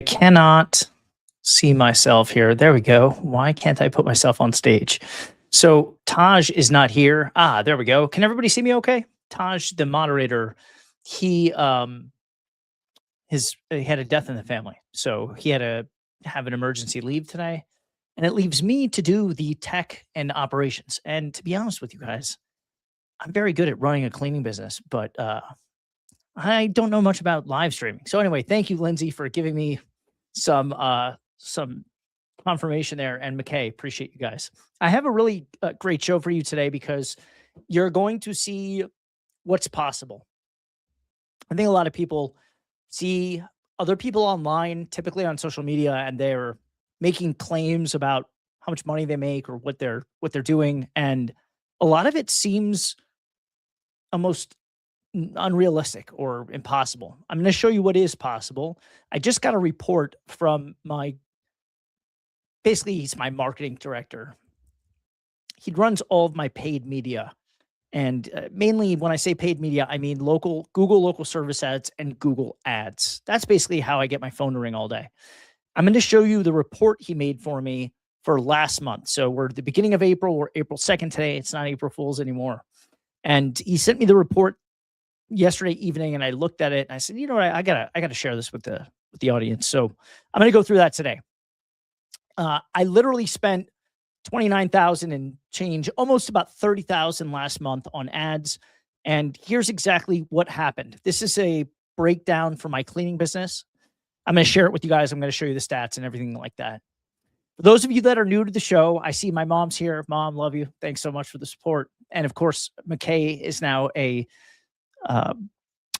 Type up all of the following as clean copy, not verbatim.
cannot see myself here. There we go. Why can't I put myself on stage? So Taj is not here. Ah, there we go. Can everybody see me okay? Taj, the moderator, he he had a death in the family. So he had to have an emergency leave today. And it leaves me to do the tech and operations. And to be honest with you guys, I'm very good at running a cleaning business, but I don't know much about live streaming. So anyway, thank you, Lindsay, for giving me some confirmation there. And McKay, appreciate you guys. I have a really great show for you today because you're going to see what's possible. I think a lot of people see other people online, typically on social media, and they're making claims about how much money they make or what they're doing, and a lot of it seems almost unrealistic or impossible. I'm going to show you what is possible. I just got a report from basically he's my marketing director. He runs all of my paid media. And mainly when I say paid media, I mean Google local service ads and Google ads. That's basically how I get my phone to ring all day. I'm going to show you the report he made for me for last month. So we're at the beginning of April. We're April 2nd today. It's not April Fool's anymore. And he sent me the report yesterday evening, and I looked at it and I said, you know what, I gotta share this with the audience. So I'm going to go through that today. I literally spent 29,000 and change, almost about 30,000 last month on ads. And here's exactly what happened. This is a breakdown for my cleaning business. I'm going to share it with you guys. I'm going to show you the stats and everything like that. For those of you that are new to the show, I see my mom's here. Mom, love you. Thanks so much for the support. And of course, McKay is now a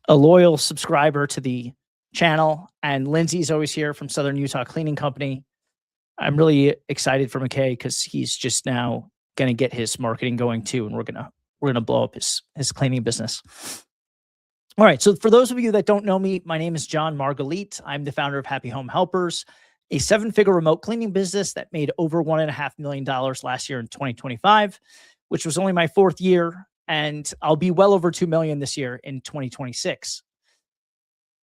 loyal subscriber to the channel. And Lindsay's always here from Southern Utah Cleaning Company. I'm really excited for McKay because he's just now going to get his marketing going too, and we're gonna blow up his cleaning business. All right. So for those of you that don't know me, my name is John Margalit. I'm the founder of Happy Home Helpers, a 7-figure remote cleaning business that made over $1.5 million last year in 2025, which was only my 4th year, and I'll be well over 2 million this year in 2026.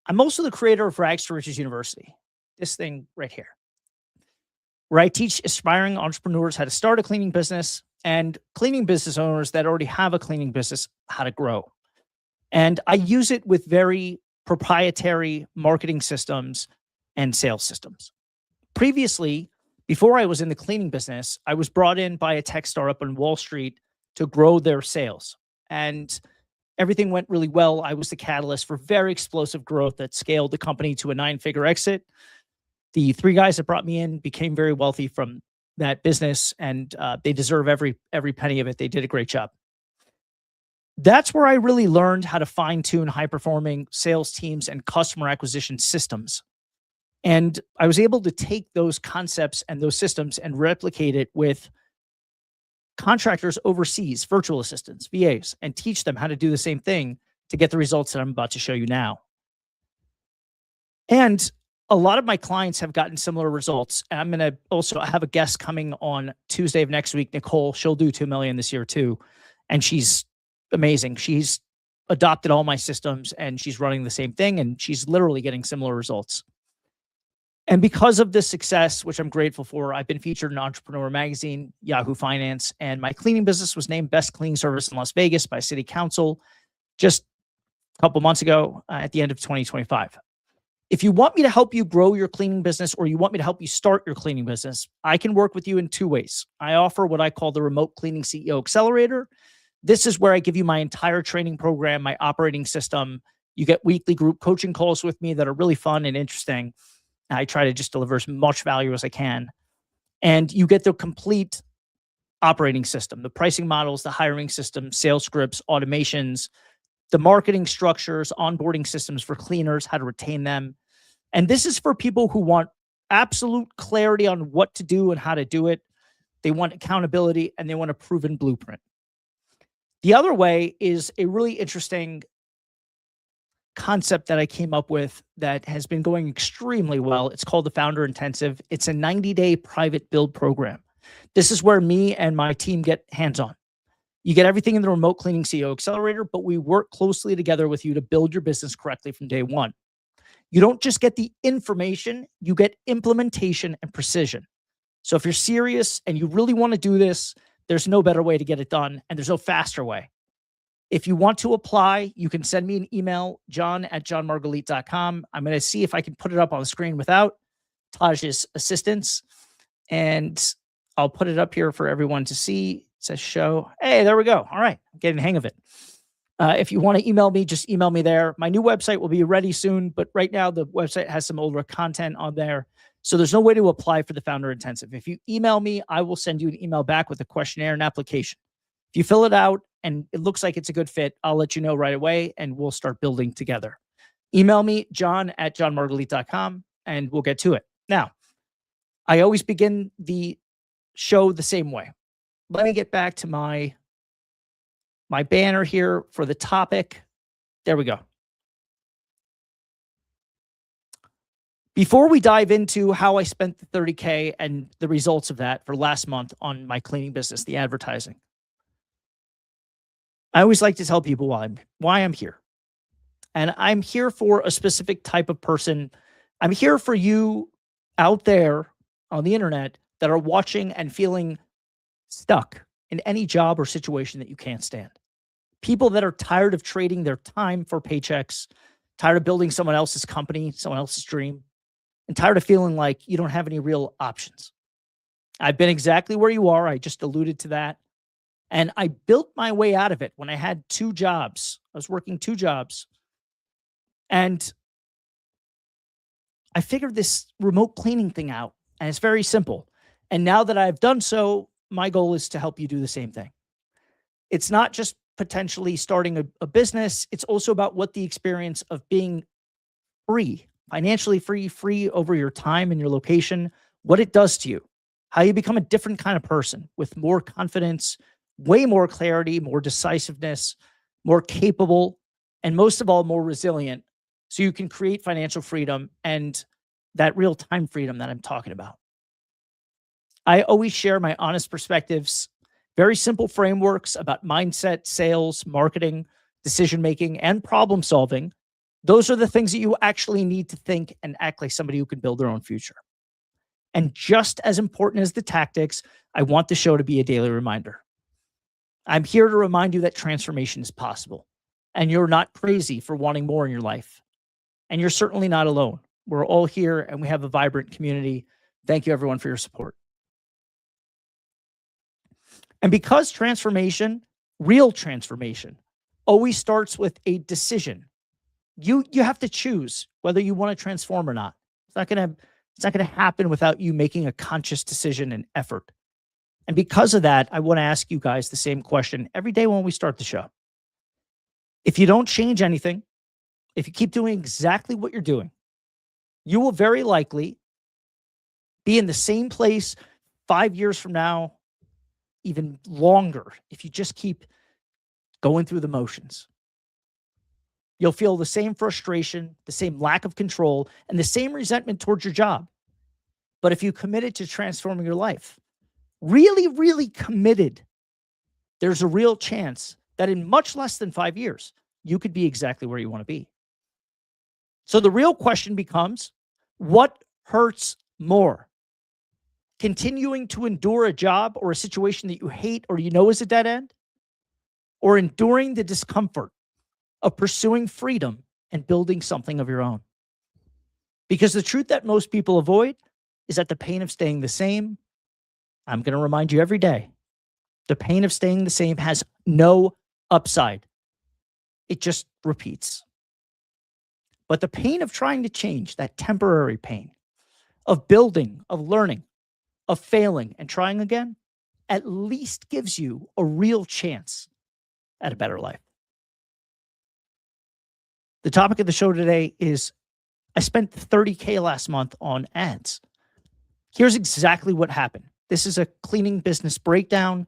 I'm also the creator of Rags to Riches University, this thing right here, where I teach aspiring entrepreneurs how to start a cleaning business and cleaning business owners that already have a cleaning business how to grow. And I use it with very proprietary marketing systems and sales systems. Previously, before I was in the cleaning business, I was brought in by a tech startup on Wall Street to grow their sales. And everything went really well. I was the catalyst for very explosive growth that scaled the company to a 9-figure exit. The 3 guys that brought me in became very wealthy from that business, and they deserve every penny of it. They did a great job. That's where I really learned how to fine-tune high-performing sales teams and customer acquisition systems. And I was able to take those concepts and those systems and replicate it with contractors overseas, virtual assistants, VAs, and teach them how to do the same thing to get the results that I'm about to show you now. And a lot of my clients have gotten similar results. And I'm going to also have a guest coming on Tuesday of next week, Nicole. She'll do 2 million this year too. And she's amazing. She's adopted all my systems and she's running the same thing. And she's literally getting similar results. And because of this success, which I'm grateful for, I've been featured in Entrepreneur Magazine, Yahoo Finance, and my cleaning business was named Best Cleaning Service in Las Vegas by City Council just a couple months ago at the end of 2025. If you want me to help you grow your cleaning business or you want me to help you start your cleaning business, I can work with you in 2 ways. I offer what I call the Remote Cleaning CEO Accelerator. This is where I give you my entire training program, my operating system. You get weekly group coaching calls with me that are really fun and interesting. I try to just deliver as much value as I can. And you get the complete operating system, the pricing models, the hiring system, sales scripts, automations, the marketing structures, onboarding systems for cleaners, how to retain them. And this is for people who want absolute clarity on what to do and how to do it. They want accountability and they want a proven blueprint. The other way is a really interesting concept that I came up with that has been going extremely well. It's called the Founder Intensive. It's a 90-day private build program. This is where me and my team get hands-on. You get everything in the Remote Cleaning CEO Accelerator, but we work closely together with you to build your business correctly from day one. You don't just get the information, you get implementation and precision. So if you're serious and you really want to do this, there's no better way to get it done, and there's no faster way. If you want to apply, you can send me an email, john@johnmargalit.com. I'm going to see if I can put it up on the screen without Taj's assistance, and I'll put it up here for everyone to see. It says show. Hey, there we go. All right. I'm getting the hang of it. If you want to email me, just email me there. My new website will be ready soon, but right now the website has some older content on there. So there's no way to apply for the Founder Intensive. If you email me, I will send you an email back with a questionnaire and application. If you fill it out and it looks like it's a good fit, I'll let you know right away and we'll start building together. Email me, john@johnmargalit.com, and we'll get to it. Now, I always begin the show the same way. Let me get back to my banner here for the topic. There we go. Before we dive into how I spent the 30K and the results of that for last month on my cleaning business, the advertising, I always like to tell people why I'm here. And I'm here for a specific type of person. I'm here for you out there on the internet that are watching and feeling stuck in any job or situation that you can't stand. People that are tired of trading their time for paychecks, tired of building someone else's company, someone else's dream, and tired of feeling like you don't have any real options. I've been exactly where you are. I just alluded to that. And I built my way out of it when I had 2 jobs. I was working 2 jobs. And I figured this remote cleaning thing out. And it's very simple. And now that I've done so, my goal is to help you do the same thing. It's not just potentially starting a business. It's also about what the experience of being free, financially free over your time and your location, what it does to you, how you become a different kind of person with more confidence, way more clarity, more decisiveness, more capable, and most of all, more resilient. So you can create financial freedom and that real time freedom that I'm talking about. I always share my honest perspectives, very simple frameworks about mindset, sales, marketing, decision-making, and problem solving. Those are the things that you actually need to think and act like somebody who can build their own future. And just as important as the tactics, I want the show to be a daily reminder. I'm here to remind you that transformation is possible, and you're not crazy for wanting more in your life. And you're certainly not alone. We're all here, and we have a vibrant community. Thank you, everyone, for your support. And because transformation, real transformation, always starts with a decision. You have to choose whether you want to transform or not. It's not going to happen without you making a conscious decision and effort. And because of that, I want to ask you guys the same question every day when we start the show. If you don't change anything, if you keep doing exactly what you're doing, you will very likely be in the same place 5 years from now, even longer, if you just keep going through the motions. You'll feel the same frustration, the same lack of control, and the same resentment towards your job. But if you committed to transforming your life, really, really committed, there's a real chance that in much less than 5 years, you could be exactly where you want to be. So the real question becomes, what hurts more? Continuing to endure a job or a situation that you hate or you know is a dead end? Or enduring the discomfort of pursuing freedom and building something of your own? Because the truth that most people avoid is that the pain of staying the same, I'm going to remind you every day, the pain of staying the same has no upside. It just repeats. But the pain of trying to change, that temporary pain, of building, of learning, of failing and trying again, at least gives you a real chance at a better life. The topic of the show today is I spent $30K last month on ads. Here's exactly what happened. This is a cleaning business breakdown.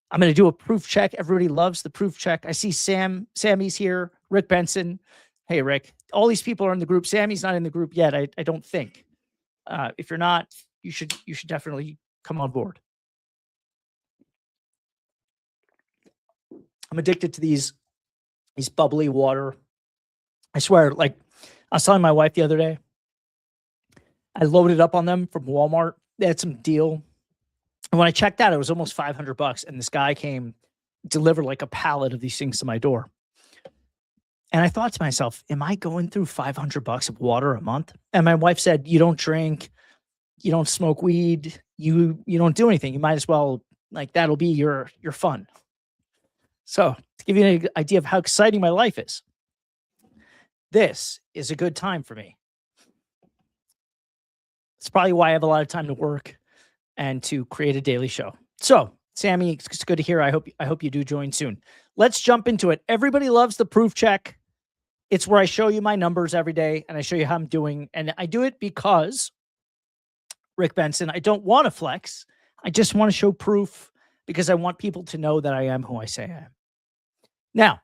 I'm going to do a proof check. Everybody loves the proof check. I see Sammy's here, Rick Benson. Hey, Rick. All these people are in the group. Sammy's not in the group yet, I don't think. If you're not, you should definitely come on board. I'm addicted to these bubbly water. I swear, like, I was telling my wife the other day, I loaded up on them from Walmart. They had some deal. And when I checked out, it was almost $500. And this guy came, delivered like a pallet of these things to my door. And I thought to myself, am I going through $500 of water a month? And my wife said, you don't drink, you don't smoke weed, you don't do anything. You might as well, like, that'll be your fun. So to give you an idea of how exciting my life is, this is a good time for me. It's probably why I have a lot of time to work and to create a daily show. So, Sammy, it's good to hear. I hope you do join soon. Let's jump into it. Everybody loves the proof check. It's where I show you my numbers every day and I show you how I'm doing. And I do it because, Rick Benson, I don't want to flex. I just want to show proof because I want people to know that I am who I say I am. Now,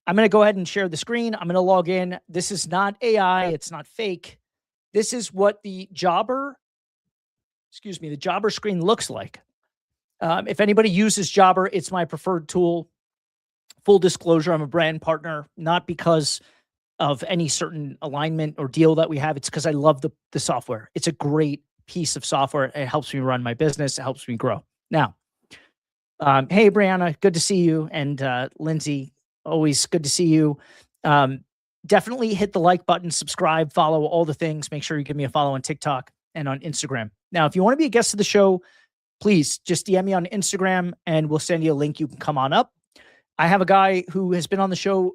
I'm going to go ahead and share the screen. I'm going to log in. This is not AI. It's not fake. This is what the Jobber screen looks like. If anybody uses Jobber, it's my preferred tool. Full disclosure, I'm a brand partner, not because of any certain alignment or deal that we have. It's because I love the software. It's a great piece of software. It helps me run my business. It helps me grow. Now, hey, Brianna, good to see you. And Lindsay, always good to see you. Definitely hit the like button, subscribe, follow, all the things. Make sure you give me a follow on TikTok and on Instagram. Now, if you want to be a guest of the show, please just DM me on Instagram and we'll send you a link. You can come on up. I have a guy who has been on the show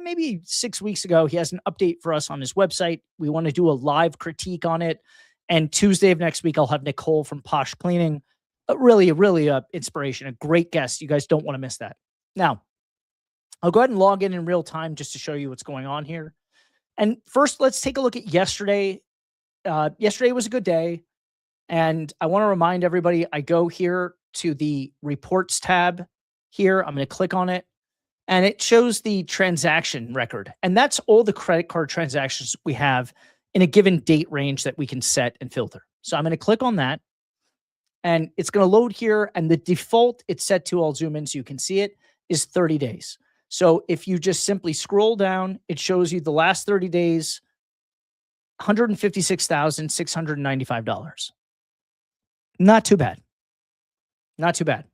maybe 6 weeks ago. He has an update for us on his website. We want to do a live critique on it. And Tuesday of next week, I'll have Nicole from Posh Cleaning. Really inspiration, a great guest. You guys don't want to miss that. Now, I'll go ahead and log in real time just to show you what's going on here. And first, let's take a look at yesterday. Yesterday was a good day. And I want to remind everybody, I go here to the reports tab here. I'm going to click on it and it shows the transaction record. And that's all the credit card transactions we have in a given date range that we can set and filter. So I'm going to click on that and it's going to load here. And the default it's set to, I'll zoom in so you can see it, is 30 days. So if you just simply scroll down, it shows you the last 30 days, $156,695. Not too bad. Not too bad.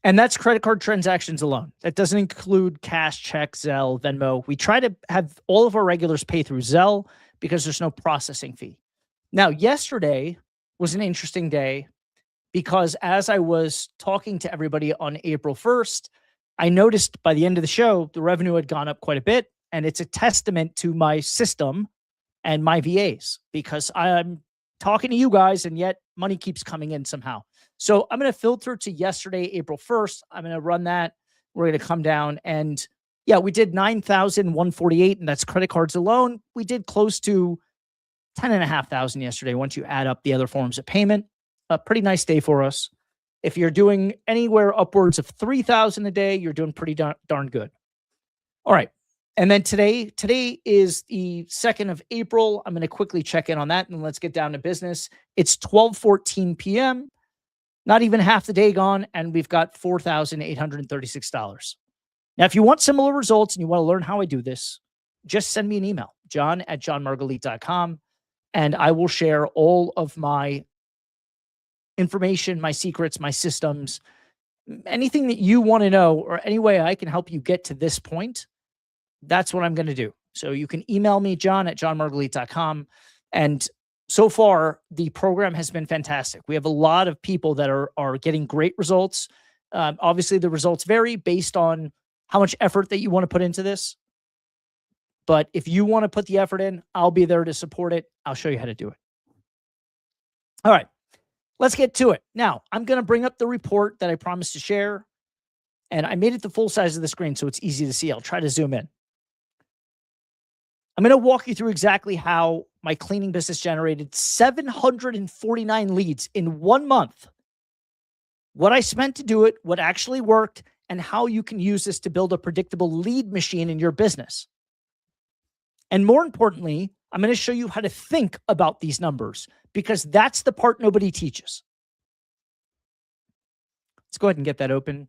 And that's credit card transactions alone. That doesn't include cash, check, Zelle, Venmo. We try to have all of our regulars pay through Zelle because there's no processing fee. Now, yesterday was an interesting day because as I was talking to everybody on April 1st, I noticed by the end of the show, the revenue had gone up quite a bit. And it's a testament to my system and my VAs because I'm talking to you guys and yet money keeps coming in somehow. So I'm going to filter to yesterday, April 1st. I'm going to run that. We're going to come down and yeah, we did 9,148 and that's credit cards alone. We did close to 10,500 yesterday once you add up the other forms of payment. A pretty nice day for us. If you're doing anywhere upwards of 3,000 a day, you're doing pretty darn good. All right. And then today is the 2nd of April. I'm going to quickly check in on that and let's get down to business. It's 12:14 p.m. Not even half the day gone, and we've got $4,836. Now, if you want similar results and you want to learn how I do this, just send me an email, john@johnmargalit.com, and I will share all of my information, my secrets, my systems, anything that you want to know or any way I can help you get to this point. That's what I'm going to do. So you can email me, john@johnmargalit.com. And so far, the program has been fantastic. We have a lot of people that are getting great results. Obviously, the results vary based on how much effort that you want to put into this. But if you want to put the effort in, I'll be there to support it. I'll show you how to do it. All right, let's get to it. Now, I'm going to bring up the report that I promised to share. And I made it the full size of the screen so it's easy to see. I'll try to zoom in. I'm going to walk you through exactly how my cleaning business generated 749 leads in 1 month. What I spent to do it, what actually worked, and how you can use this to build a predictable lead machine in your business. And more importantly, I'm going to show you how to think about these numbers because that's the part nobody teaches. Let's go ahead and get that open.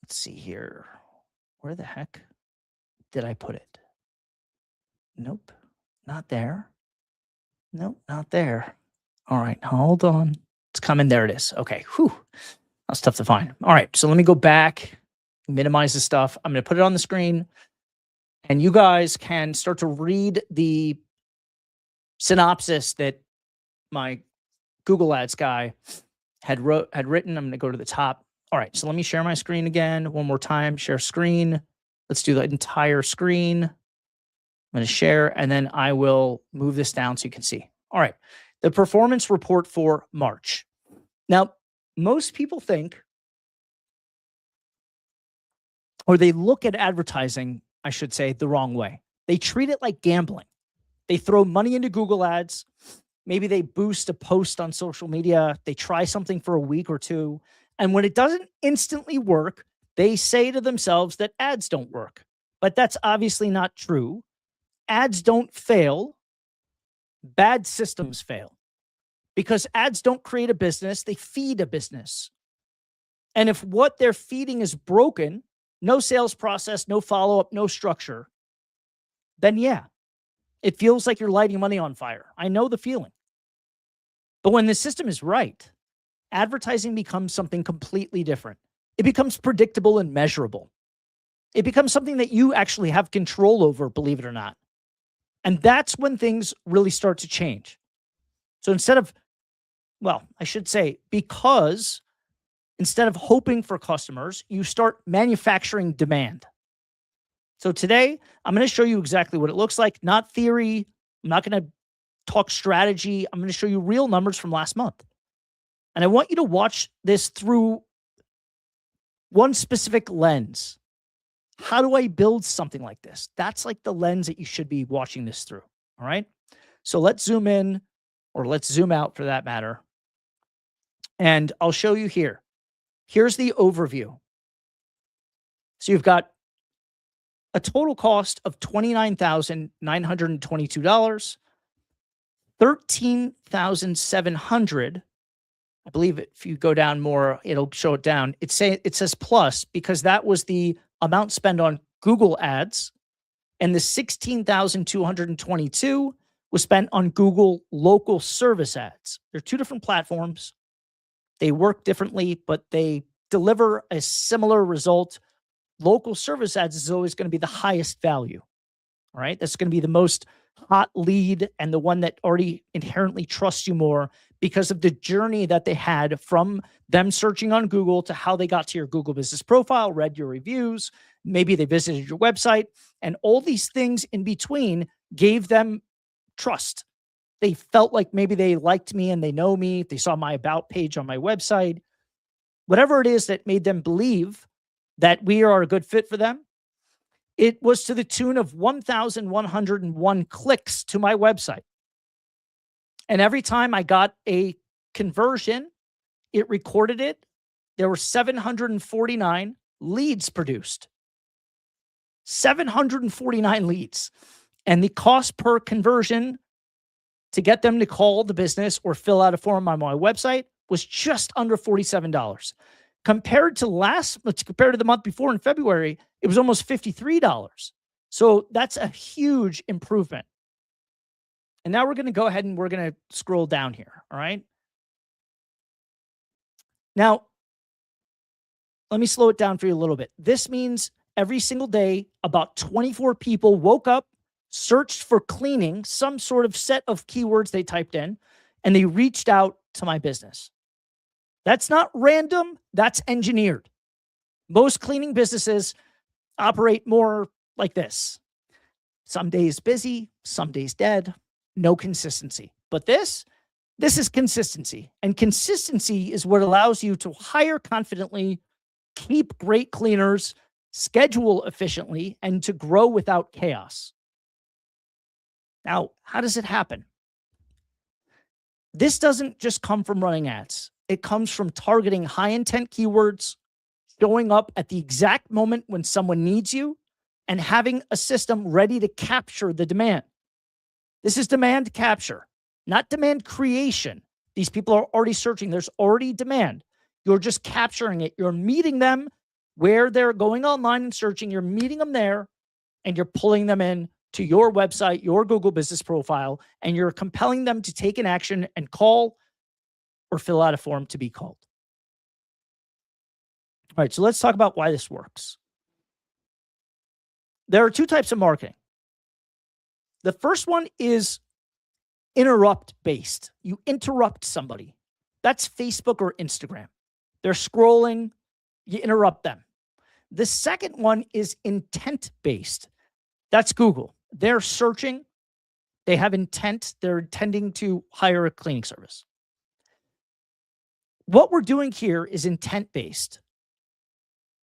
Let's see here. Where the heck did I put it? Nope, not there. Nope, not there. All right, hold on. It's coming. There it is. Okay. Whew. That's tough to find. All right. So let me go back, minimize the stuff. I'm going to put it on the screen, and you guys can start to read the synopsis that my Google Ads guy had written. I'm going to go to the top. All right. So let me share my screen again one more time. Share screen. Let's do the entire screen. I'm going to share, and then I will move this down so you can see. All right. The performance report for March. Now, most people think, or they look at advertising, I should say, the wrong way. They treat it like gambling. They throw money into Google Ads. Maybe they boost a post on social media. They try something for a week or two. And when it doesn't instantly work, they say to themselves that ads don't work. But that's obviously not true. Ads don't fail. Bad systems fail. Because ads don't create a business, they feed a business. And if what they're feeding is broken, no sales process, no follow-up, no structure, then yeah, it feels like you're lighting money on fire. I know the feeling. But when the system is right, advertising becomes something completely different. It becomes predictable and measurable. It becomes something that you actually have control over, believe it or not. And that's when things really start to change. So instead of, well, I should say, because instead of hoping for customers, you start manufacturing demand. So today, I'm going to show you exactly what it looks like, not theory. I'm not going to talk strategy. I'm going to show you real numbers from last month. And I want you to watch this through one specific lens. How do I build something like this? That's like the lens that you should be watching this through. All right. So let's zoom in, or let's zoom out for that matter. And I'll show you here. Here's the overview. So you've got a total cost of $29,922, $13,700. I believe if you go down more, it'll show it down. It says plus because that was the amount spent on Google ads, and the $16,222 was spent on Google local service ads. They're two different platforms. They work differently, but they deliver a similar result. Local service ads is always going to be the highest value. All right. That's going to be the most hot lead and the one that already inherently trusts you more because of the journey that they had from them searching on Google to how they got to your Google business profile, read your reviews, maybe they visited your website, and all these things in between gave them trust. They felt like maybe they liked me and they know me. They saw my about page on my website. Whatever it is that made them believe that we are a good fit for them, it was to the tune of 1,101 clicks to my website. And every time I got a conversion, it recorded it. There were 749 leads produced. 749 leads. And the cost per conversion to get them to call the business or fill out a form on my website was just under $47. Compared to the month before in February, it was almost $53. So that's a huge improvement. And now we're going to go ahead and we're going to scroll down here. All right. Now, let me slow it down for you a little bit. This means every single day, about 24 people woke up, searched for cleaning, some sort of set of keywords they typed in, and they reached out to my business. That's not random. That's engineered. Most cleaning businesses operate more like this. Some days busy, some days dead, no consistency. But this is consistency. And consistency is what allows you to hire confidently, keep great cleaners, schedule efficiently, and to grow without chaos. Now, how does it happen? This doesn't just come from running ads. It comes from targeting high intent keywords, showing up at the exact moment when someone needs you, and having a system ready to capture the demand. This is demand capture, not demand creation. These people are already searching. There's already demand. You're just capturing it. You're meeting them where they're going online and searching. You're meeting them there, and you're pulling them in to your website, your Google business profile, and you're compelling them to take an action and call or fill out a form to be called. All right, so let's talk about why this works. There are two types of marketing. The first one is interrupt based. You interrupt somebody. That's Facebook or Instagram. They're scrolling, you interrupt them. The second one is intent based. That's Google. They're searching, they have intent, they're intending to hire a cleaning service. What we're doing here is intent based.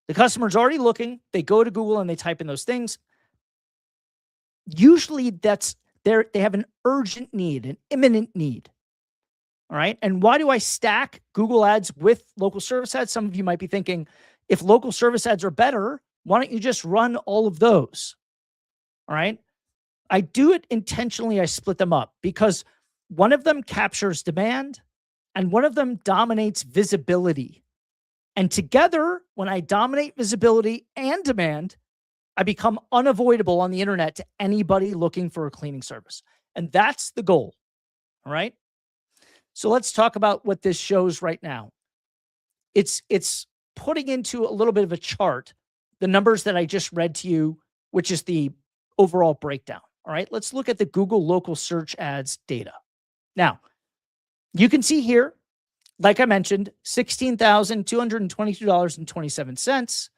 The customer's already looking, they go to Google and they type in those things. Usually they have an urgent need, an imminent need. All right. And why do I stack Google ads with local service ads? Some of you might be thinking, if local service ads are better, why don't you just run all of those? All right. I do it intentionally. I split them up because one of them captures demand and one of them dominates visibility. And together, when I dominate visibility and demand, I become unavoidable on the internet to anybody looking for a cleaning service. And that's the goal. All right. So let's talk about what this shows right now. It's putting into a little bit of a chart the numbers that I just read to you, which is the overall breakdown. All right. Let's look at the Google local search ads data. Now, you can see here, like I mentioned, $16,222.27.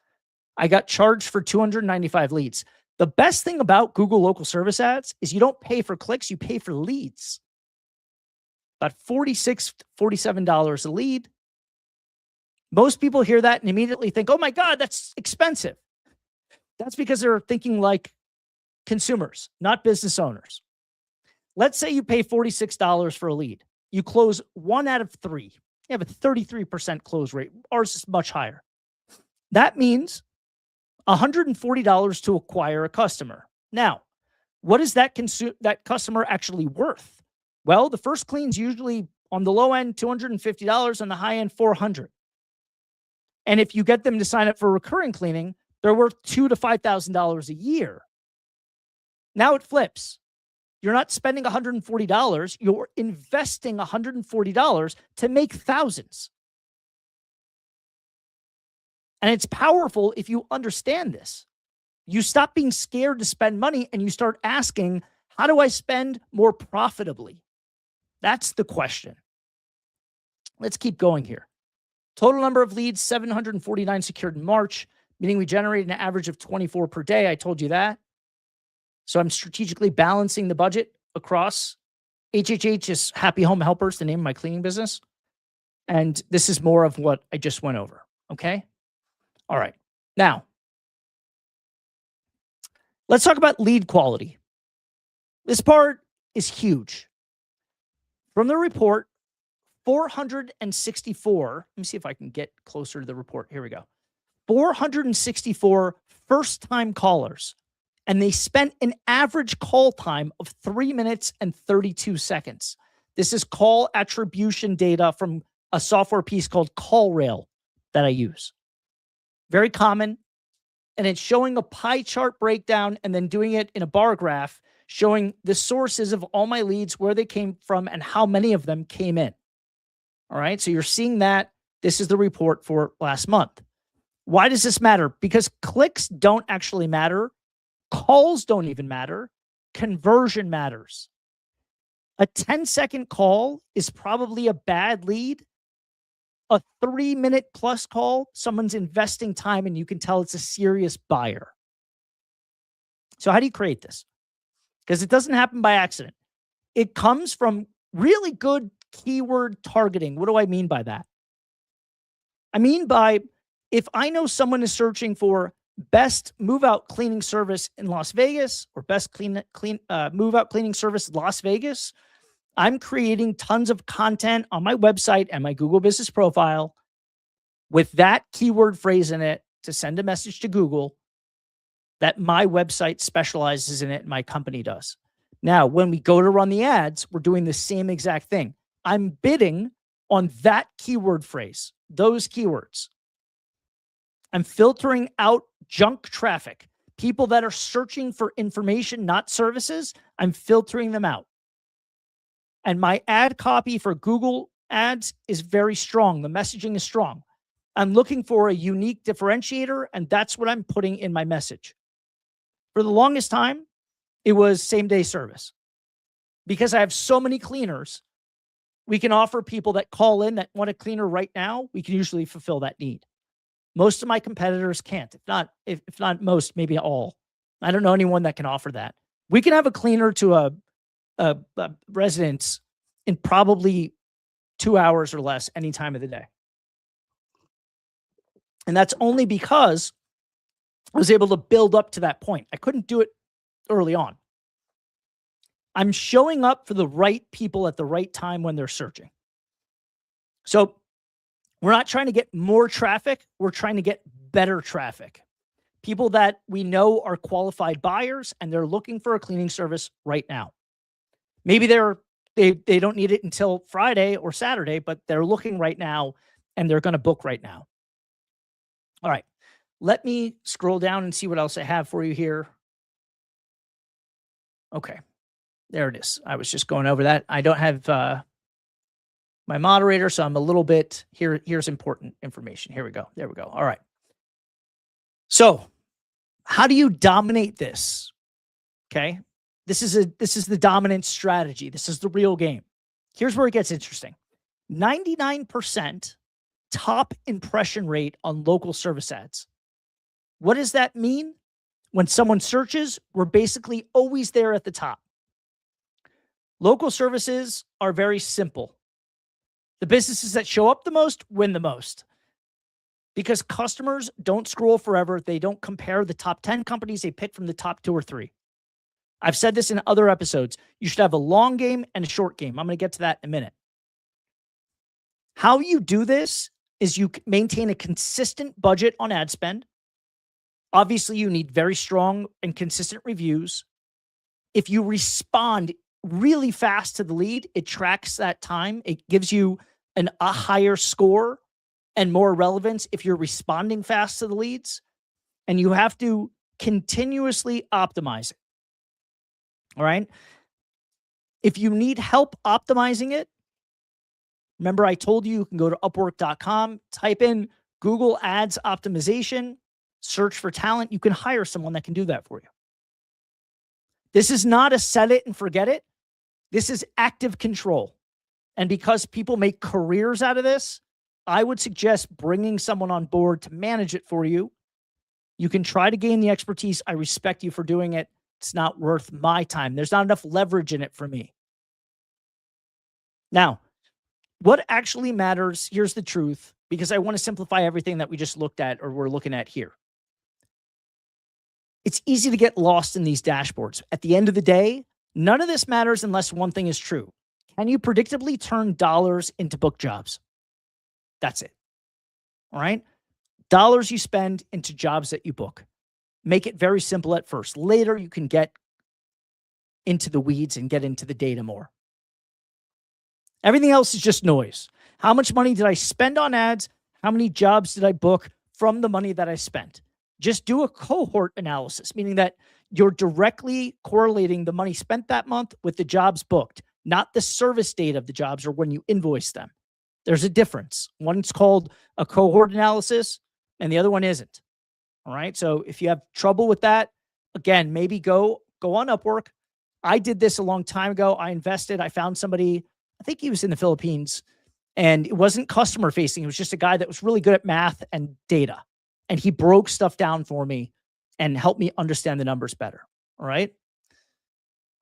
I got charged for 295 leads. The best thing about Google local service ads is you don't pay for clicks, you pay for leads. About $46, $47 a lead. Most people hear that and immediately think, oh my God, that's expensive. That's because they're thinking like consumers, not business owners. Let's say you pay $46 for a lead. You close 1 out of 3. You have a 33% close rate. Ours is much higher. That means $140 to acquire a customer. Now, what is that customer actually worth? Well, the first clean's usually on the low end, $250, on the high end, $400. And if you get them to sign up for recurring cleaning, they're worth $2,000 to $5,000 a year. Now it flips. You're not spending $140. You're investing $140 to make thousands. And it's powerful if you understand this. You stop being scared to spend money and you start asking, how do I spend more profitably? That's the question. Let's keep going here. Total number of leads, 749 secured in March, meaning we generated an average of 24 per day. I told you that. So I'm strategically balancing the budget across. HHH is Happy Home Helpers, the name of my cleaning business. And this is more of what I just went over. Okay. All right. Now, let's talk about lead quality. This part is huge. From the report, 464, let me see if I can get closer to the report. Here we go. 464 first-time callers, and they spent an average call time of 3 minutes and 32 seconds. This is call attribution data from a software piece called CallRail that I use. Very common, and it's showing a pie chart breakdown and then doing it in a bar graph, showing the sources of all my leads, where they came from, and how many of them came in. All right, so you're seeing that. This is the report for last month. Why does this matter? Because clicks don't actually matter. Calls don't even matter. Conversion matters. A 10-second call is probably a bad lead. A 3-minute plus call, someone's investing time and you can tell it's a serious buyer. So how do you create this? Because it doesn't happen by accident. It comes from really good keyword targeting. What do I mean by that? I mean by, if I know someone is searching for best move-out cleaning service in Las Vegas or best move-out cleaning service Las Vegas, I'm creating tons of content on my website and my Google business profile with that keyword phrase in it to send a message to Google that my website specializes in it and my company does. Now, when we go to run the ads, we're doing the same exact thing. I'm bidding on that keyword phrase, those keywords. I'm filtering out junk traffic, People that are searching for information, not services, I'm filtering them out. And my ad copy for Google ads is very strong. The messaging is strong. I'm looking for a unique differentiator, and that's what I'm putting in my message. For the longest time, it was same-day service. Because I have so many cleaners, we can offer people that call in that want a cleaner right now. We can usually fulfill that need. Most of my competitors can't. If not most, maybe all. I don't know anyone that can offer that. We can have a cleaner to a residence in probably 2 hours or less any time of the day. And that's only because I was able to build up to that point. I couldn't do it early on. I'm showing up for the right people at the right time when they're searching. So we're not trying to get more traffic. We're trying to get better traffic. People that we know are qualified buyers and they're looking for a cleaning service right now. Maybe they don't need it until Friday or Saturday, but they're looking right now and they're going to book right now. All right. Let me scroll down and see what else I have for you here. Okay. There it is. I was just going over that. I don't have my moderator, so I'm a little bit here. Here's important information. Here we go. There we go. All right. So how do you dominate this? Okay. This is the dominant strategy. This is the real game. Here's where it gets interesting. 99% top impression rate on local service ads. What does that mean? When someone searches, we're basically always there at the top. Local services are very simple. The businesses that show up the most win the most. Because customers don't scroll forever. They don't compare the top 10 companies. They pick from the top 2 or 3. I've said this in other episodes. You should have a long game and a short game. I'm going to get to that in a minute. How you do this is you maintain a consistent budget on ad spend. Obviously, you need very strong and consistent reviews. If you respond really fast to the lead, it tracks that time. It gives you a higher score and more relevance if you're responding fast to the leads. And you have to continuously optimize it. All right. If you need help optimizing it, remember I told you can go to Upwork.com, type in Google Ads optimization, search for talent. You can hire someone that can do that for you. This is not a set it and forget it. This is active control. And because people make careers out of this, I would suggest bringing someone on board to manage it for you. You can try to gain the expertise. I respect you for doing it. It's not worth my time. There's not enough leverage in it for me. Now, what actually matters, here's the truth, because I want to simplify everything that we just looked at or we're looking at here. It's easy to get lost in these dashboards. At the end of the day, none of this matters unless one thing is true. Can you predictably turn dollars into book jobs? That's it. All right? Dollars you spend into jobs that you book. Make it very simple at first. Later, you can get into the weeds and get into the data more. Everything else is just noise. How much money did I spend on ads? How many jobs did I book from the money that I spent? Just do a cohort analysis, meaning that you're directly correlating the money spent that month with the jobs booked, not the service date of the jobs or when you invoice them. There's a difference. One's called a cohort analysis and the other one isn't. All right. So if you have trouble with that, again, maybe go on Upwork. I did this a long time ago. I invested. I found somebody, I think he was in the Philippines, and it wasn't customer facing. It was just a guy that was really good at math and data. And he broke stuff down for me and helped me understand the numbers better. All right.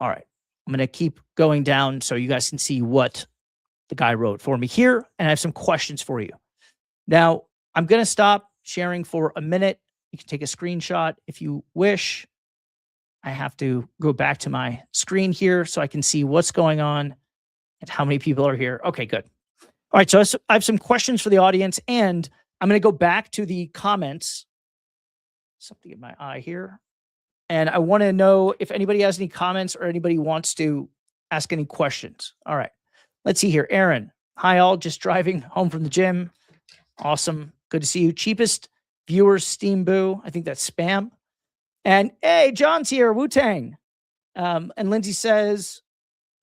All right. I'm going to keep going down so you guys can see what the guy wrote for me here. And I have some questions for you. Now, I'm going to stop sharing for a minute. You can take a screenshot if you wish. I have to go back to my screen here so I can see what's going on and how many people are here. Okay, good. All right, so I have some questions for the audience, and I'm going to go back to the comments. Something in my eye here. And I want to know if anybody has any comments or anybody wants to ask any questions. All right, let's see here. Aaron, hi all, just driving home from the gym. Awesome, good to see you. Cheapest viewers, Steam Boo. I think that's spam. And hey, John's here, Wu-Tang. And Lindsay says,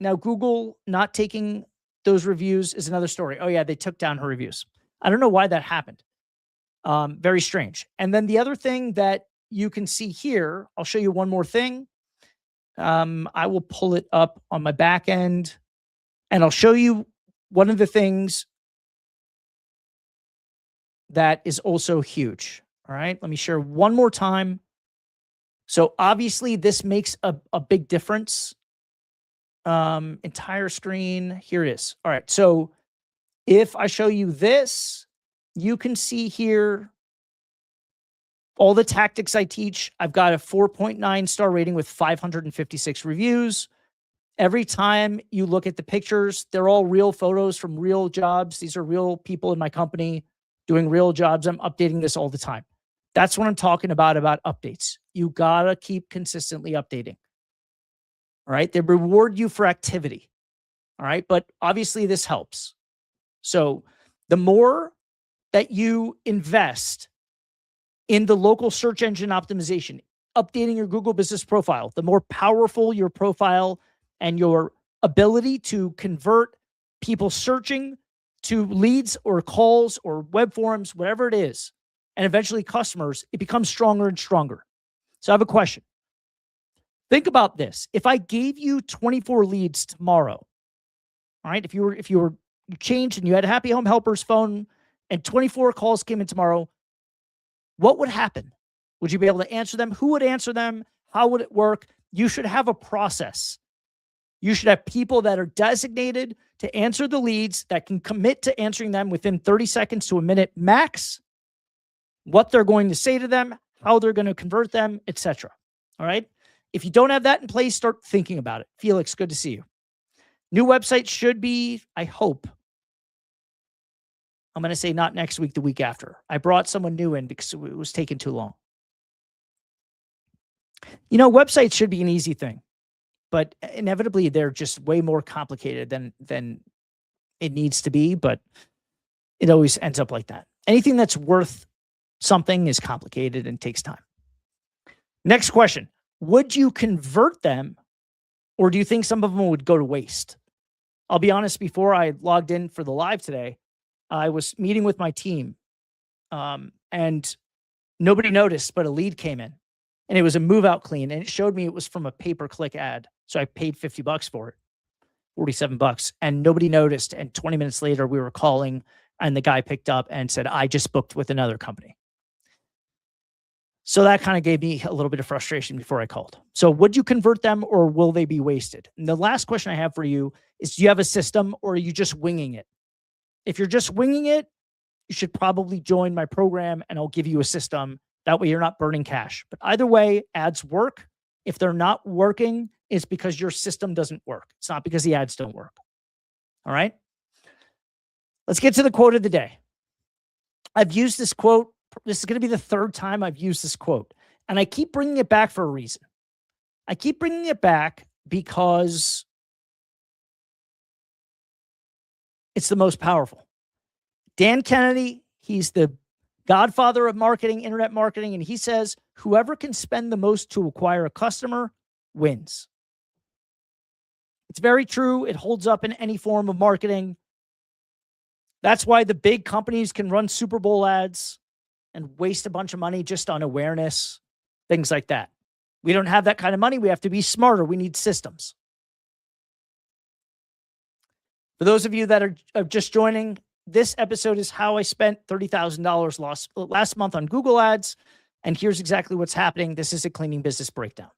now Google not taking those reviews is another story. Oh yeah, they took down her reviews. I don't know why that happened. Very strange. And then the other thing that you can see here, I'll show you one more thing. I will pull it up on my back end and I'll show you one of the things that is also huge. All right, let me share one more time. So obviously this makes a big difference. Entire screen, here it is. All right, so if I show you this, you can see here all the tactics I teach. I've got a 4.9 star rating with 556 reviews. Every time you look at the pictures, they're all real photos from real jobs. These are real people in my company doing real jobs. I'm updating this all the time. That's what I'm talking about updates. You gotta keep consistently updating. All right, they reward you for activity. All right, but obviously this helps. So the more that you invest in the local search engine optimization, updating your Google business profile, the more powerful your profile and your ability to convert people searching to leads or calls or web forums, whatever it is, and eventually customers, it becomes stronger and stronger. So I have a question. Think about this. If I gave you 24 leads tomorrow, all right, if you changed and you had a Happy Home Helpers phone and 24 calls came in tomorrow, what would happen? Would you be able to answer them? Who would answer them? How would it work? You should have a process. You should have people that are designated to answer the leads that can commit to answering them within 30 seconds to a minute max, what they're going to say to them, how they're going to convert them, etc. All right. If you don't have that in place, start thinking about it. Felix, good to see you. New website should be, I hope, I'm going to say not next week, the week after. I brought someone new in because it was taking too long. You know, websites should be an easy thing, but inevitably they're just way more complicated than it needs to be, but it always ends up like that. Anything that's worth something is complicated and takes time. Next question. Would you convert them, or do you think some of them would go to waste? I'll be honest, before I logged in for the live today, I was meeting with my team, and nobody noticed, but a lead came in, and it was a move out clean, and it showed me it was from a pay-per-click ad. So I paid $50 for it, $47, and nobody noticed. And 20 minutes later, we were calling, and the guy picked up and said, I just booked with another company. So that kind of gave me a little bit of frustration before I called. So would you convert them, or will they be wasted? And the last question I have for you is, do you have a system, or are you just winging it? If you're just winging it, you should probably join my program and I'll give you a system. That way you're not burning cash. But either way, ads work. If they're not working, it's because your system doesn't work. It's not because the ads don't work. All right. Let's get to the quote of the day. I've used this quote. This is going to be the third time I've used this quote. And I keep bringing it back for a reason. I keep bringing it back because it's the most powerful. Dan Kennedy, he's the godfather of marketing, internet marketing, and he says, whoever can spend the most to acquire a customer wins. It's very true. It holds up in any form of marketing. That's why the big companies can run Super Bowl ads and waste a bunch of money just on awareness, things like that. We don't have that kind of money. We have to be smarter. We need systems. For those of you that are just joining, this episode is how I spent $30,000 last month on Google Ads. And here's exactly what's happening. This is a cleaning business breakdown.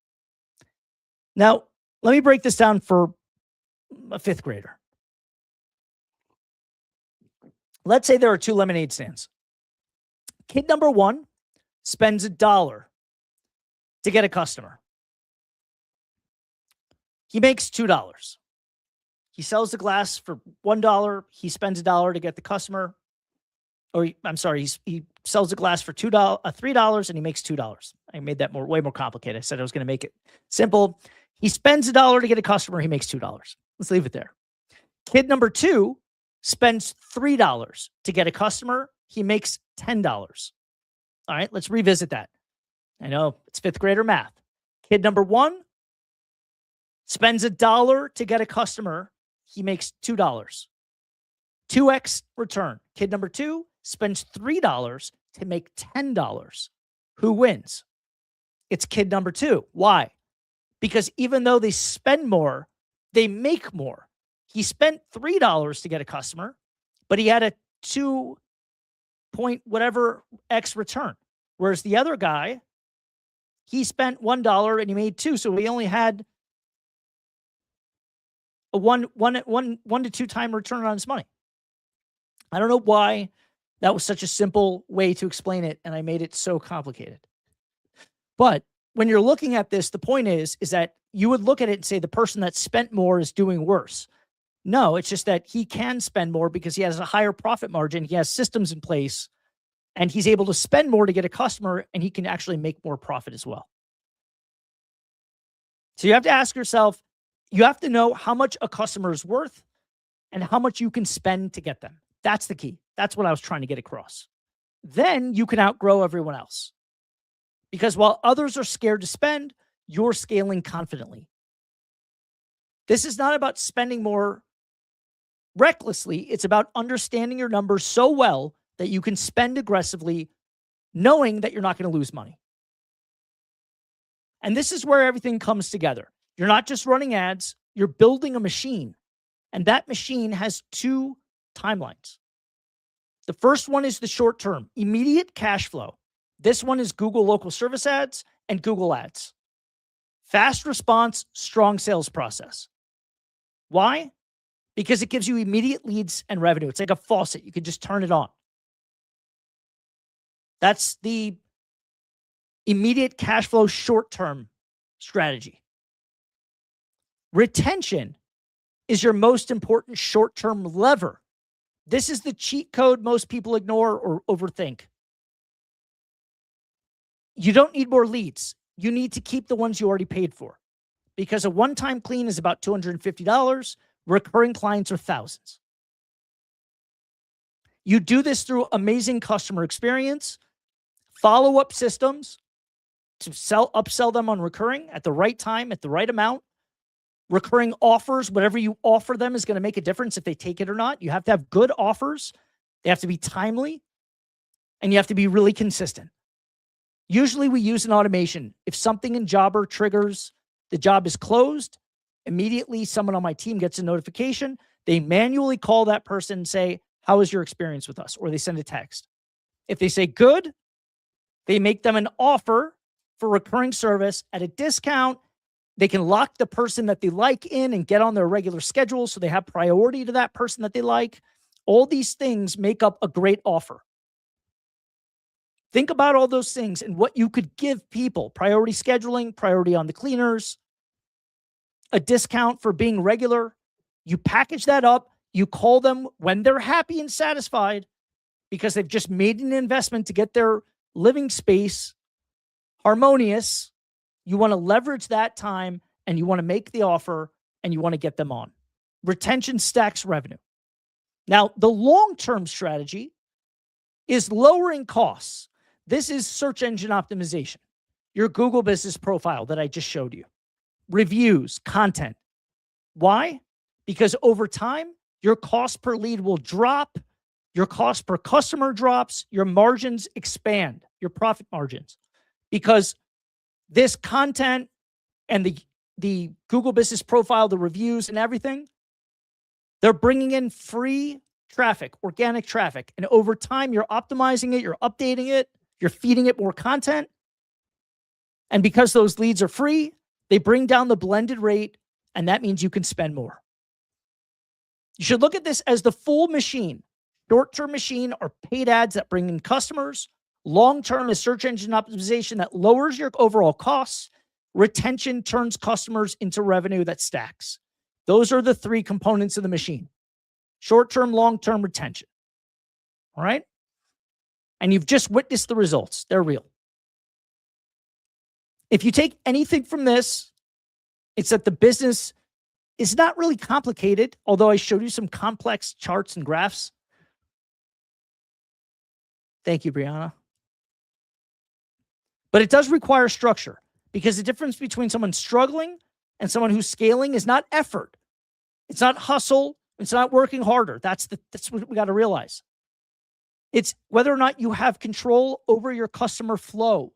Now, let me break this down for a fifth grader. Let's say there are two lemonade stands. Kid number one spends $1 to get a customer. He makes $2. He sells the glass for $1. He spends $1 to get the customer. Or I'm sorry, he sells the glass for $3, and he makes $2. I made that way more complicated. I said I was going to make it simple. He spends $1 to get a customer. He makes $2. Let's leave it there. Kid number two spends $3 to get a customer. He makes $10. All right, let's revisit that. I know, it's fifth grader math. Kid number one spends $1 to get a customer. He makes $2. 2x return. Kid number two spends $3 to make $10. Who wins? It's kid number two. Why? Because even though they spend more, they make more. He spent $3 to get a customer, but he had a 2 point whatever X return. Whereas the other guy, he spent $1 and he made 2. So he only had a 1 to 2 time return on his money. I don't know why that was such a simple way to explain it, and I made it so complicated. But when you're looking at this, the point is that you would look at it and say the person that spent more is doing worse. No, it's just that he can spend more because he has a higher profit margin. He has systems in place, and he's able to spend more to get a customer, and he can actually make more profit as well. So you have to ask yourself, you have to know how much a customer is worth and how much you can spend to get them. That's the key. That's what I was trying to get across. Then you can outgrow everyone else. Because while others are scared to spend, you're scaling confidently. This is not about spending more recklessly. It's about understanding your numbers so well that you can spend aggressively, knowing that you're not going to lose money. And this is where everything comes together. You're not just running ads, you're building a machine. And that machine has 2 timelines. The first one is the short term, immediate cash flow. This one is Google local service ads and Google ads. Fast response, strong sales process. Why? Because it gives you immediate leads and revenue. It's like a faucet. You can just turn it on. That's the immediate cash flow short-term strategy. Retention is your most important short-term lever. This is the cheat code most people ignore or overthink. You don't need more leads. You need to keep the ones you already paid for, because a one-time clean is about $250. Recurring clients are thousands. You do this through amazing customer experience, follow-up systems to upsell them on recurring at the right time, at the right amount. Recurring offers, whatever you offer them is going to make a difference if they take it or not. You have to have good offers. They have to be timely, and you have to be really consistent. Usually we use an automation. If something in Jobber triggers, the job is closed, immediately someone on my team gets a notification. They manually call that person and say, how was your experience with us? Or they send a text. If they say good, they make them an offer for recurring service at a discount. They can lock the person that they like in and get on their regular schedule so they have priority to that person that they like. All these things make up a great offer. Think about all those things and what you could give people. Priority scheduling, priority on the cleaners, a discount for being regular. You package that up. You call them when they're happy and satisfied because they've just made an investment to get their living space harmonious. You want to leverage that time and you want to make the offer and you want to get them on. Retention stacks revenue. Now, the long-term strategy is lowering costs. This is search engine optimization. Your Google business profile that I just showed you. Reviews, content. Why? Because over time, your cost per lead will drop. Your cost per customer drops. Your margins expand, your profit margins. Because this content and the Google business profile, the reviews and everything, they're bringing in free traffic, organic traffic. And over time, you're optimizing it, you're updating it, you're feeding it more content. And because those leads are free, they bring down the blended rate, and that means you can spend more. You should look at this as the full machine. Short-term machine are paid ads that bring in customers. Long-term is search engine optimization that lowers your overall costs. Retention turns customers into revenue that stacks. Those are the 3 components of the machine. Short-term, long-term, retention. All right? And you've just witnessed the results. They're real. If you take anything from this, it's that the business is not really complicated, although I showed you some complex charts and graphs. Thank you, Brianna. But it does require structure, because the difference between someone struggling and someone who's scaling is not effort. It's not hustle. It's not working harder. That's what we got to realize. It's whether or not you have control over your customer flow.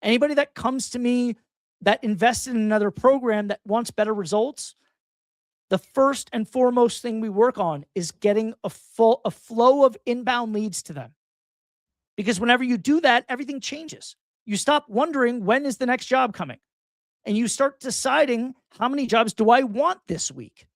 Anybody that comes to me that invests in another program that wants better results, the first and foremost thing we work on is getting a flow of inbound leads to them. Because whenever you do that, everything changes. You stop wondering, when is the next job coming? And you start deciding, how many jobs do I want this week?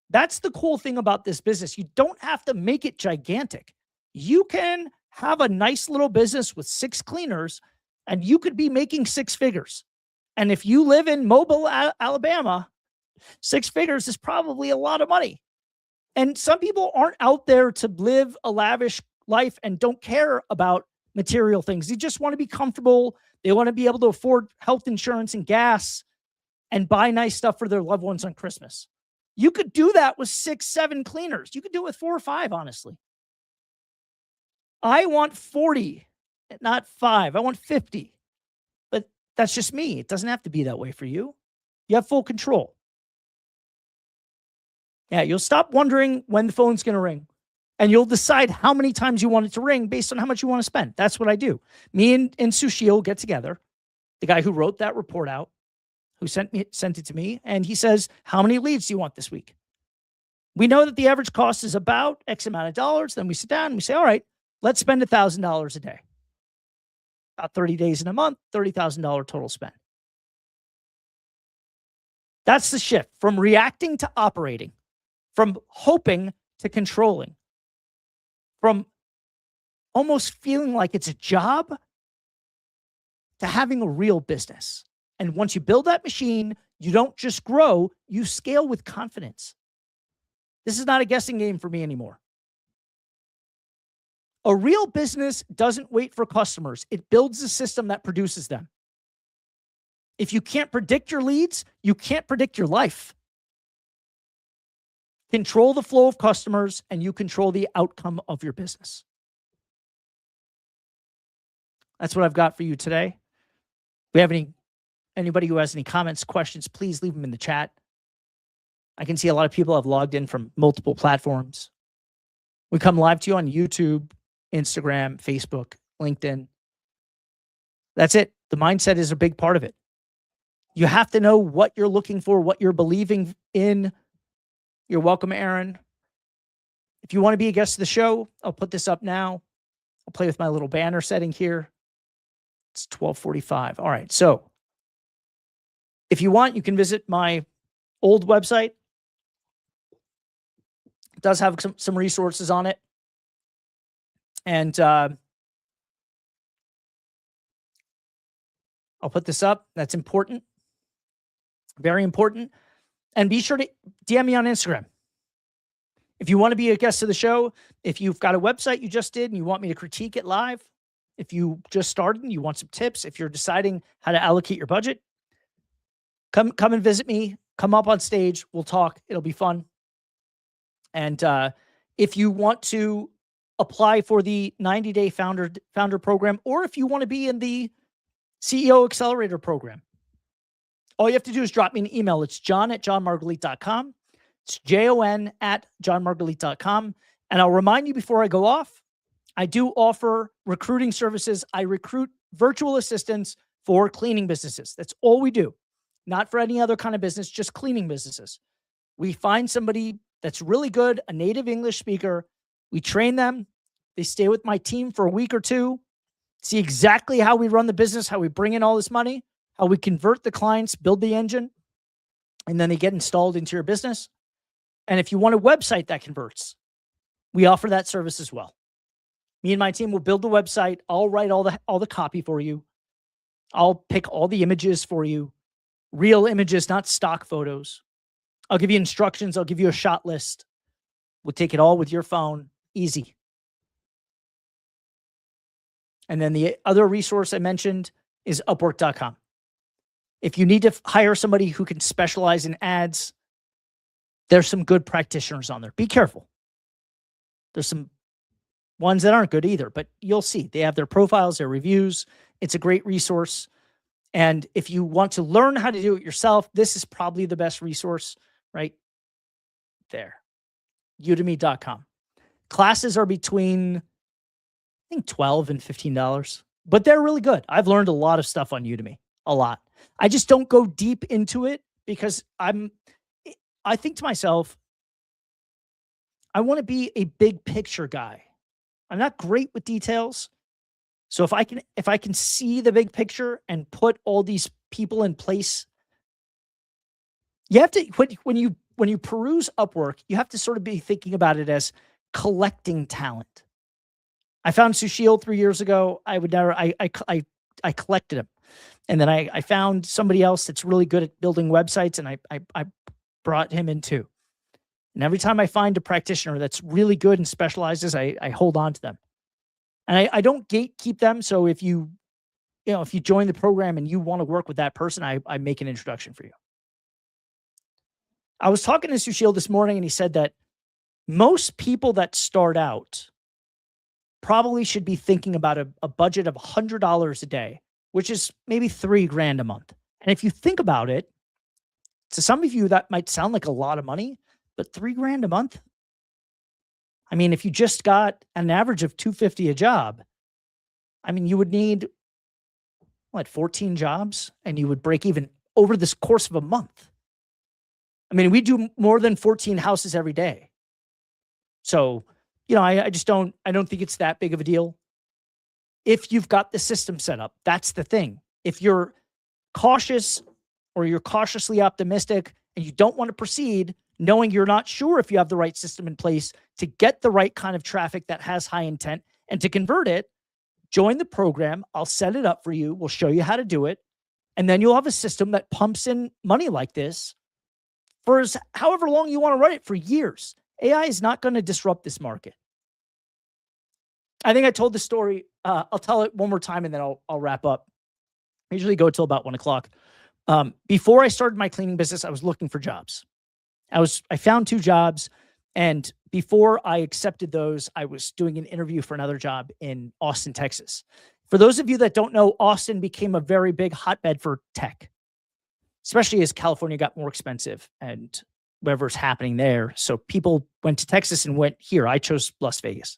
That's the cool thing about this business. You don't have to make it gigantic. You can have a nice little business with 6 cleaners, and you could be making 6 figures. And if you live in Mobile, Alabama, 6 figures is probably a lot of money. And some people aren't out there to live a lavish life and don't care about material things. They just want to be comfortable. They want to be able to afford health insurance and gas and buy nice stuff for their loved ones on Christmas. You could do that with 6, 7 cleaners. You could do it with 4 or 5, honestly. I want 40, not 5. I want 50. But that's just me. It doesn't have to be that way for you. You have full control. Yeah, you'll stop wondering when the phone's going to ring. And you'll decide how many times you want it to ring based on how much you want to spend. That's what I do. Me and Sushil get together, the guy who wrote that report out, who sent it to me, and he says, how many leads do you want this week? We know that the average cost is about X amount of dollars. Then we sit down and we say, all right, let's spend $1,000 a day. About 30 days in a month, $30,000 total spend. That's the shift from reacting to operating, from hoping to controlling, from almost feeling like it's a job to having a real business. And once you build that machine, you don't just grow, you scale with confidence. This is not a guessing game for me anymore. A real business doesn't wait for customers. It builds a system that produces them. If you can't predict your leads, you can't predict your life. Control the flow of customers, and you control the outcome of your business. That's what I've got for you today. If we have anybody who has any comments, questions, please leave them in the chat. I can see a lot of people have logged in from multiple platforms. We come live to you on YouTube, Instagram, Facebook, LinkedIn. That's it. The mindset is a big part of it. You have to know what you're looking for, what you're believing in. You're welcome, Aaron. If you want to be a guest of the show, I'll put this up now. I'll play with my little banner setting here. It's 12:45. All right. So if you want, you can visit my old website. It does have some resources on it. And I'll put this up. That's important. Very important. And be sure to DM me on Instagram. If you want to be a guest of the show, if you've got a website you just did and you want me to critique it live, if you just started and you want some tips, if you're deciding how to allocate your budget, come and visit me. Come up on stage. We'll talk. It'll be fun. And if you want to apply for the 90-day founder program, or if you want to be in the CEO Accelerator program, all you have to do is drop me an email. It's john@johnmargalit.com. It's JON@johnmargalit.com. And I'll remind you before I go off, I do offer recruiting services. I recruit virtual assistants for cleaning businesses. That's all we do. Not for any other kind of business, just cleaning businesses. We find somebody that's really good, a native English speaker. We train them. They stay with my team for a week or two, see exactly how we run the business, how we bring in all this money, how we convert the clients, build the engine, and then they get installed into your business. And if you want a website that converts, we offer that service as well. Me and my team will build the website. I'll write all the copy for you. I'll pick all the images for you. Real images, not stock photos. I'll give you instructions. I'll give you a shot list. We'll take it all with your phone. Easy. And then the other resource I mentioned is Upwork.com. If you need to hire somebody who can specialize in ads, there's some good practitioners on there. Be careful. There's some ones that aren't good either, but you'll see. They have their profiles, their reviews. It's a great resource. And if you want to learn how to do it yourself, this is probably the best resource right there. Udemy.com. Classes are between, I think, $12 and $15, but they're really good. I've learned a lot of stuff on Udemy, a lot. I just don't go deep into it because I think to myself, I want to be a big picture guy. I'm not great with details. So if I can see the big picture and put all these people in place, you have to, when you peruse Upwork, you have to sort of be thinking about it as collecting talent. I found Sushil 3 years ago. I collected him. And then I found somebody else that's really good at building websites, and I brought him in too. And every time I find a practitioner that's really good and specializes, I hold on to them. And I don't gatekeep them. So if you join the program and you want to work with that person, I make an introduction for you. I was talking to Sushil this morning, and he said that most people that start out probably should be thinking about a budget of $100 a day, which is maybe $3,000 a month. And if you think about it, to some of you, that might sound like a lot of money, but $3,000 a month. I mean, if you just got an average of $250 a job, I mean, you would need 14 jobs, and you would break even over this course of a month. I mean, we do more than 14 houses every day. So, I don't think it's that big of a deal. If you've got the system set up, that's the thing. If you're cautious or you're cautiously optimistic and you don't want to proceed, knowing you're not sure if you have the right system in place to get the right kind of traffic that has high intent and to convert it, join the program. I'll set it up for you. We'll show you how to do it. And then you'll have a system that pumps in money like this for however long you want to run it, for years. AI is not going to disrupt this market. I think I told the story. I'll tell it one more time and then I'll wrap up. I usually go till about 1 o'clock. Before I started my cleaning business, I was looking for jobs. I found 2 jobs, and before I accepted those, I was doing an interview for another job in Austin, Texas. For those of you that don't know, Austin became a very big hotbed for tech, especially as California got more expensive and whatever's happening there. So people went to Texas and went here. I chose Las Vegas.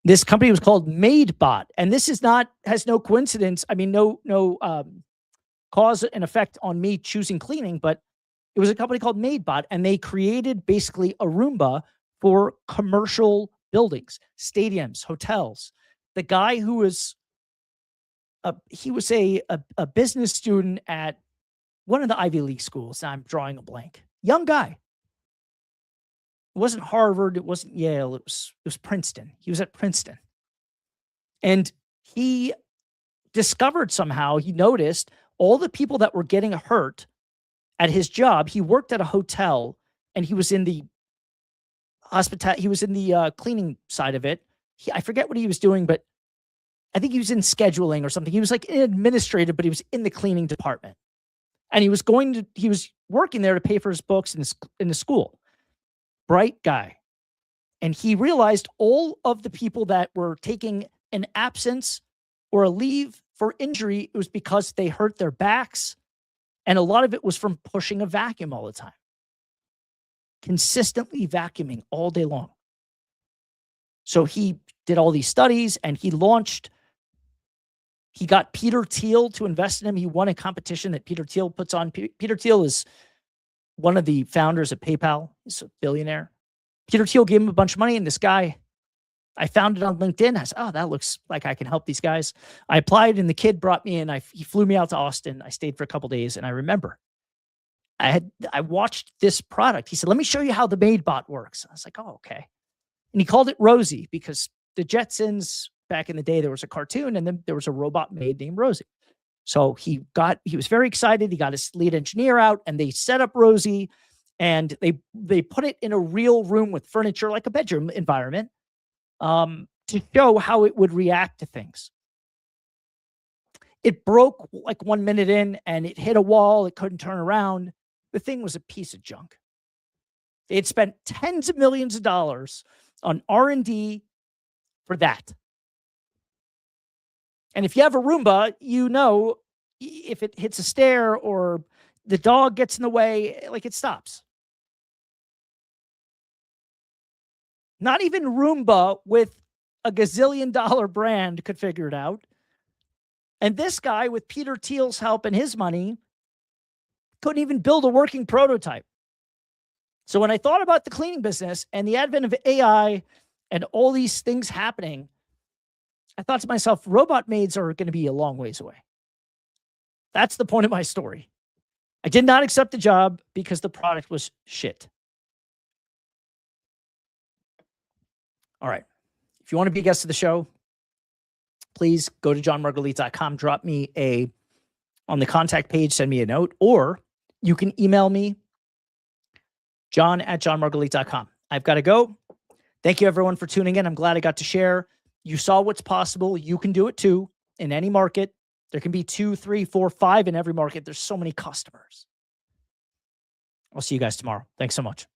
This company was called MadeBot, and this has no coincidence. I mean, no cause and effect on me choosing cleaning, but it was a company called MadeBot, and they created basically a Roomba for commercial buildings, stadiums, hotels. The guy who was he was a business student at one of the Ivy League schools. Now I'm drawing a blank. Young guy. It wasn't Harvard. It wasn't Yale. It was Princeton. He was at Princeton. And he discovered somehow, he noticed all the people that were getting hurt at his job. He worked at a hotel, and he was in the he was in the cleaning side of it. I forget what he was doing, but I think he was in scheduling or something. He was like administrative, but he was in the cleaning department. And he was working there to pay for his books in the school. Bright guy. And he realized all of the people that were taking an absence or a leave for injury, it was because they hurt their backs. And a lot of it was from pushing a vacuum all the time. Consistently vacuuming all day long. So he did all these studies, and he got Peter Thiel to invest in him. He won a competition that Peter Thiel puts on. Peter Thiel is one of the founders of PayPal. He's a billionaire. Peter Thiel gave him a bunch of money, and this guy, I found it on LinkedIn. I said, oh, that looks like I can help these guys. I applied, and the kid brought me in. He flew me out to Austin. I stayed for a couple of days, and I remember I watched this product. He said, let me show you how the MadeBot works. I was like, oh, okay. And he called it Rosie because the Jetsons, back in the day, there was a cartoon, and then there was a robot maid named Rosie. So he was very excited. He got his lead engineer out, and they set up Rosie, and they put it in a real room with furniture, like a bedroom environment, to show how it would react to things. It broke like 1 minute in, and it hit a wall. It couldn't turn around. The thing was a piece of junk. They had spent tens of millions of dollars on R&D for that. And if you have a Roomba, you know if it hits a stair or the dog gets in the way, like it stops. Not even Roomba with a gazillion dollar brand could figure it out. And this guy, with Peter Thiel's help and his money, couldn't even build a working prototype. So when I thought about the cleaning business and the advent of AI and all these things happening, I thought to myself, robot maids are going to be a long ways away. That's the point of my story. I did not accept the job because the product was shit. All right. If you want to be a guest of the show, please go to johnmargalit.com, drop me on the contact page, send me a note, or you can email me, john@johnmargalit.com. I've got to go. Thank you, everyone, for tuning in. I'm glad I got to share. You saw what's possible. You can do it too in any market. There can be 2, 3, 4, 5 in every market. There's so many customers. I'll see you guys tomorrow. Thanks so much.